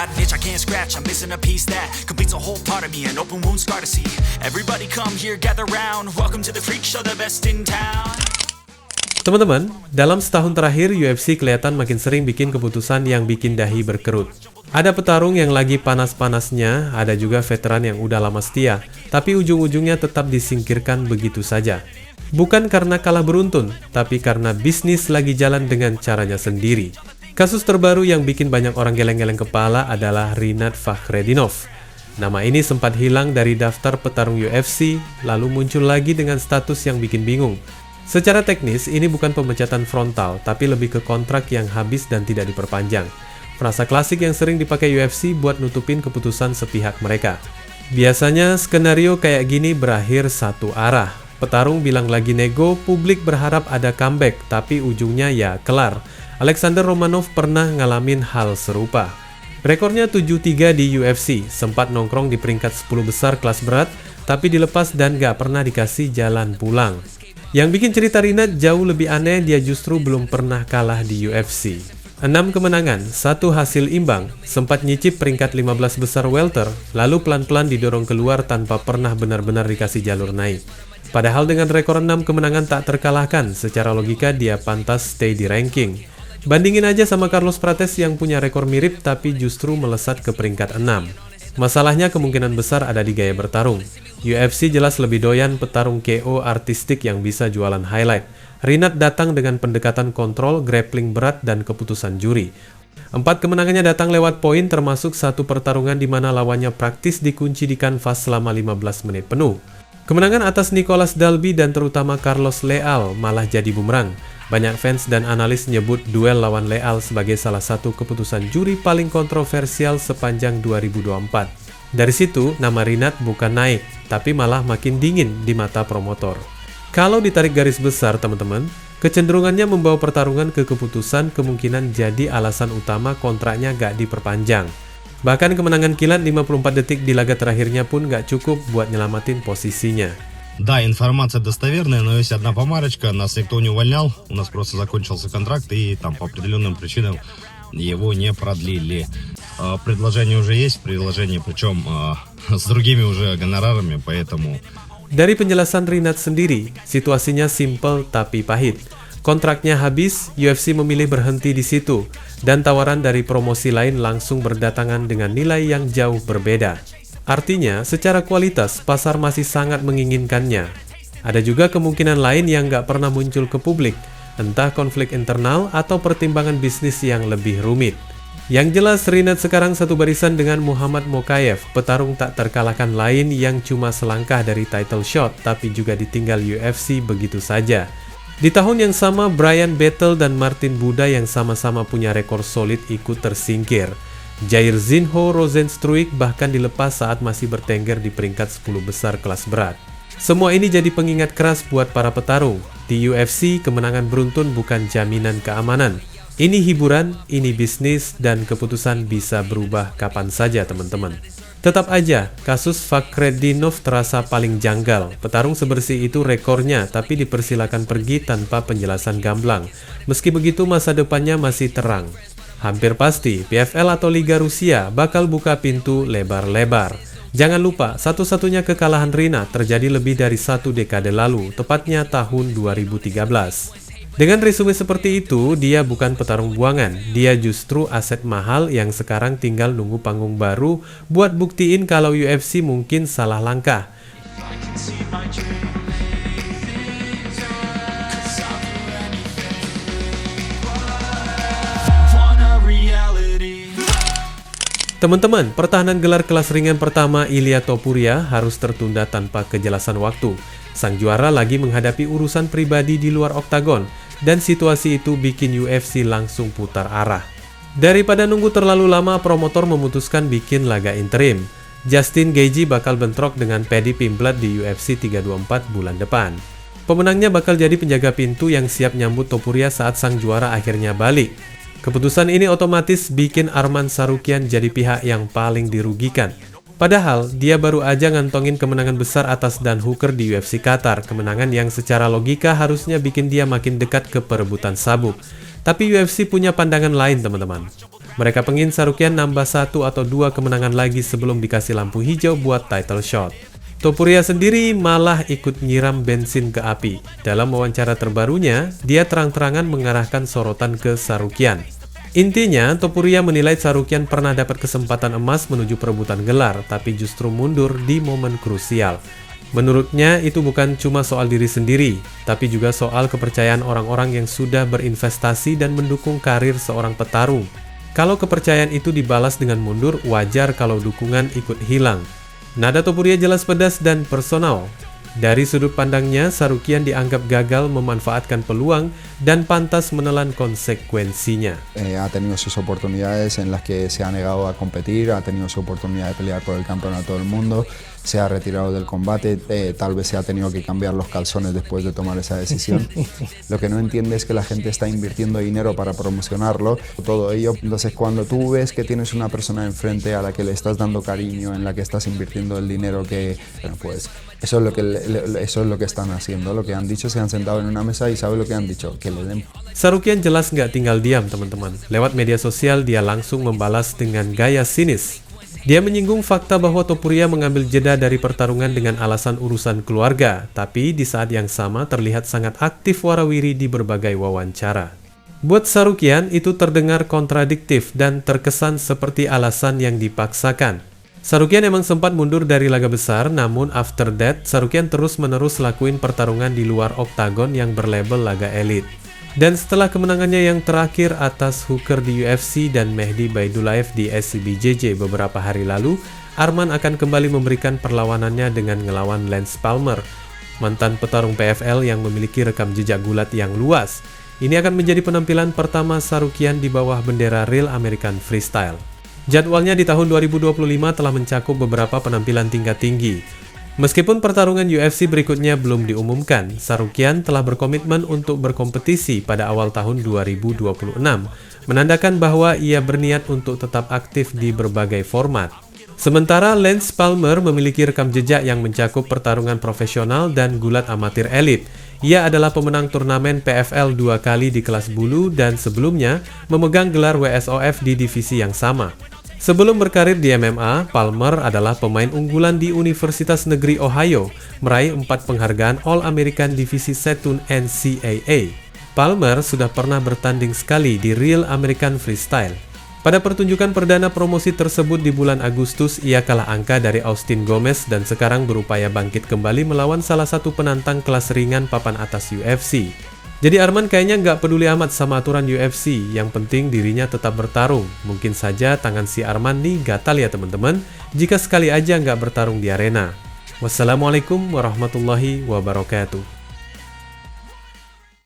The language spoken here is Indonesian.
got an itch I can't scratch, I'm missing a piece that completes a whole part of me, an open wound scar to see. Everybody come here, gather round, welcome to the freak show, the best in town. Teman-teman, dalam setahun terakhir UFC kelihatan makin sering bikin keputusan yang bikin dahi berkerut. Ada petarung yang lagi panas-panasnya, ada juga veteran yang udah lama setia, tapi ujung-ujungnya tetap disingkirkan begitu saja. Bukan karena kalah beruntun, tapi karena bisnis lagi jalan dengan caranya sendiri. Kasus terbaru yang bikin banyak orang geleng-geleng kepala adalah Rinat Fakhretdinov. Nama ini sempat hilang dari daftar petarung UFC, lalu muncul lagi dengan status yang bikin bingung. Secara teknis, ini bukan pemecatan frontal, tapi lebih ke kontrak yang habis dan tidak diperpanjang. Frasa klasik yang sering dipakai UFC buat nutupin keputusan sepihak mereka. Biasanya, skenario kayak gini berakhir satu arah. Petarung bilang lagi nego, publik berharap ada comeback, tapi ujungnya ya kelar. Alexander Romanov pernah ngalamin hal serupa. Rekornya 7-3 di UFC, sempat nongkrong di peringkat 10 besar kelas berat, tapi dilepas dan gak pernah dikasih jalan pulang. Yang bikin cerita Rinat jauh lebih aneh, dia justru belum pernah kalah di UFC. 6 kemenangan, 1 hasil imbang, sempat nyicip peringkat 15 besar welter, lalu pelan-pelan didorong keluar tanpa pernah benar-benar dikasih jalur naik. Padahal dengan rekor 6 kemenangan tak terkalahkan, secara logika dia pantas stay di ranking. Bandingin aja sama Carlos Prates yang punya rekor mirip tapi justru melesat ke peringkat 6. Masalahnya kemungkinan besar ada di gaya bertarung. UFC jelas lebih doyan petarung KO artistik yang bisa jualan highlight. Rinat datang dengan pendekatan kontrol, grappling berat, dan keputusan juri. 4 kemenangannya datang lewat poin, termasuk 1 pertarungan di mana lawannya praktis dikunci di kanvas selama 15 menit penuh. Kemenangan atas Nicolas Dalby dan terutama Carlos Leal malah jadi bumerang. Banyak fans dan analis nyebut duel lawan Leal sebagai salah satu keputusan juri paling kontroversial sepanjang 2024. Dari situ, nama Rinat bukan naik, tapi malah makin dingin di mata promotor. Kalau ditarik garis besar, teman-teman, kecenderungannya membawa pertarungan ke keputusan kemungkinan jadi alasan utama kontraknya gak diperpanjang. Bahkan kemenangan kilat 54 detik di laga terakhirnya pun gak cukup buat nyelamatin posisinya. Да, информация достоверная, но есть одна помарочка, нас никто не увольнял, у нас просто закончился контракт и там по определенным причинам его не продлили. Предложение уже есть, предложение причем с другими уже гонорарами, поэтому... Dari penjelasan Rinat sendiri, situasinya simpel tapi pahit. Kontraknya habis, UFC memilih berhenti di situ, dan tawaran dari promosi lain langsung berdatangan dengan nilai yang jauh berbeda. Artinya, secara kualitas, pasar masih sangat menginginkannya. Ada juga kemungkinan lain yang nggak pernah muncul ke publik, entah konflik internal atau pertimbangan bisnis yang lebih rumit. Yang jelas, Rinat sekarang satu barisan dengan Muhammad Mokaev, petarung tak terkalahkan lain yang cuma selangkah dari title shot, tapi juga ditinggal UFC begitu saja. Di tahun yang sama, Brian Battle dan Martin Buda yang sama-sama punya rekor solid ikut tersingkir. Jairzinho Rozenstruik bahkan dilepas saat masih bertengger di peringkat 10 besar kelas berat. Semua ini jadi pengingat keras buat para petarung. Di UFC, kemenangan beruntun bukan jaminan keamanan. Ini hiburan, ini bisnis, dan keputusan bisa berubah kapan saja, teman-teman. Tetap aja, kasus Fakhretdinov terasa paling janggal. Petarung sebersih itu rekornya, tapi dipersilakan pergi tanpa penjelasan gamblang. Meski begitu, masa depannya masih terang. Hampir pasti, PFL atau Liga Rusia bakal buka pintu lebar-lebar. Jangan lupa, satu-satunya kekalahan Rinat terjadi lebih dari 1 dekade lalu, tepatnya tahun 2013. Dengan resume seperti itu, dia bukan petarung buangan, dia justru aset mahal yang sekarang tinggal nunggu panggung baru buat buktiin kalau UFC mungkin salah langkah. Teman-teman, pertahanan gelar kelas ringan pertama Ilia Topuria harus tertunda tanpa kejelasan waktu. Sang juara lagi menghadapi urusan pribadi di luar oktagon, dan situasi itu bikin UFC langsung putar arah. Daripada nunggu terlalu lama, promotor memutuskan bikin laga interim. Justin Gaethje bakal bentrok dengan Paddy Pimblett di UFC 324 bulan depan. Pemenangnya bakal jadi penjaga pintu yang siap nyambut Topuria saat sang juara akhirnya balik. Keputusan ini otomatis bikin Arman Tsarukyan jadi pihak yang paling dirugikan. Padahal, dia baru aja ngantongin kemenangan besar atas Dan Hooker di UFC Qatar, kemenangan yang secara logika harusnya bikin dia makin dekat ke perebutan sabuk. Tapi UFC punya pandangan lain, teman-teman. Mereka pengin Tsarukyan nambah 1 atau 2 kemenangan lagi sebelum dikasih lampu hijau buat title shot. Topuria sendiri malah ikut nyiram bensin ke api. Dalam wawancara terbarunya, dia terang-terangan mengarahkan sorotan ke Tsarukyan. Intinya, Topuria menilai Tsarukyan pernah dapat kesempatan emas menuju perebutan gelar, tapi justru mundur di momen krusial. Menurutnya, itu bukan cuma soal diri sendiri, tapi juga soal kepercayaan orang-orang yang sudah berinvestasi dan mendukung karir seorang petarung. Kalau kepercayaan itu dibalas dengan mundur, wajar kalau dukungan ikut hilang. Nada Topuria jelas pedas dan personal. Dari sudut pandangnya, Tsarukyan dianggap gagal memanfaatkan peluang dan pantas menelan konsekuensinya. Ha tenido sus oportunidades en las que se ha negado a competir, ha tenido su oportunidad de pelear por el campeonato del mundo, se ha retirado del combate, tal vez se ha tenido que cambiar los calzones después de tomar esa decisión. Lo que no entiende es que la gente está invirtiendo dinero para promocionarlo, todo ello. Entonces cuando tú ves que tienes una persona enfrente a la que le estás dando cariño, en la que estás invirtiendo el dinero que, bueno, pues eso es lo que están haciendo, lo que han dicho, se han sentado en una mesa y sabe lo que han dicho, que le den. Tsarukyan jelas nggak tinggal diam, teman-teman. Lewat media sosial, dia langsung membalas dengan gaya sinis. Dia menyinggung fakta bahwa Topuria mengambil jeda dari pertarungan dengan alasan urusan keluarga, tapi di saat yang sama terlihat sangat aktif warawiri di berbagai wawancara. Buat Tsarukyan, itu terdengar kontradiktif dan terkesan seperti alasan yang dipaksakan. Tsarukyan emang sempat mundur dari laga besar, namun after that, Tsarukyan terus-menerus lakuin pertarungan di luar oktagon yang berlabel laga elit. Dan setelah kemenangannya yang terakhir atas Hooker di UFC dan Mehdi Baidulaev di SCBJJ beberapa hari lalu, Arman akan kembali memberikan perlawanannya dengan ngelawan Lance Palmer, mantan petarung PFL yang memiliki rekam jejak gulat yang luas. Ini akan menjadi penampilan pertama Tsarukyan di bawah bendera Real American Freestyle. Jadwalnya di tahun 2025 telah mencakup beberapa penampilan tingkat tinggi. Meskipun pertarungan UFC berikutnya belum diumumkan, Tsarukyan telah berkomitmen untuk berkompetisi pada awal tahun 2026, menandakan bahwa ia berniat untuk tetap aktif di berbagai format. Sementara Lance Palmer memiliki rekam jejak yang mencakup pertarungan profesional dan gulat amatir elit. Ia adalah pemenang turnamen PFL 2 kali di kelas bulu dan sebelumnya memegang gelar WSOF di divisi yang sama. Sebelum berkarir di MMA, Palmer adalah pemain unggulan di Universitas Negeri Ohio, meraih 4 penghargaan All-American Divisi 1 NCAA. Palmer sudah pernah bertanding sekali di Real American Freestyle. Pada pertunjukan perdana promosi tersebut di bulan Agustus, ia kalah angka dari Austin Gomez dan sekarang berupaya bangkit kembali melawan salah satu penantang kelas ringan papan atas UFC. Jadi Arman kayaknya nggak peduli amat sama aturan UFC, yang penting dirinya tetap bertarung. Mungkin saja tangan si Arman nih gatal ya teman-teman, jika sekali aja nggak bertarung di arena. Wassalamualaikum warahmatullahi wabarakatuh.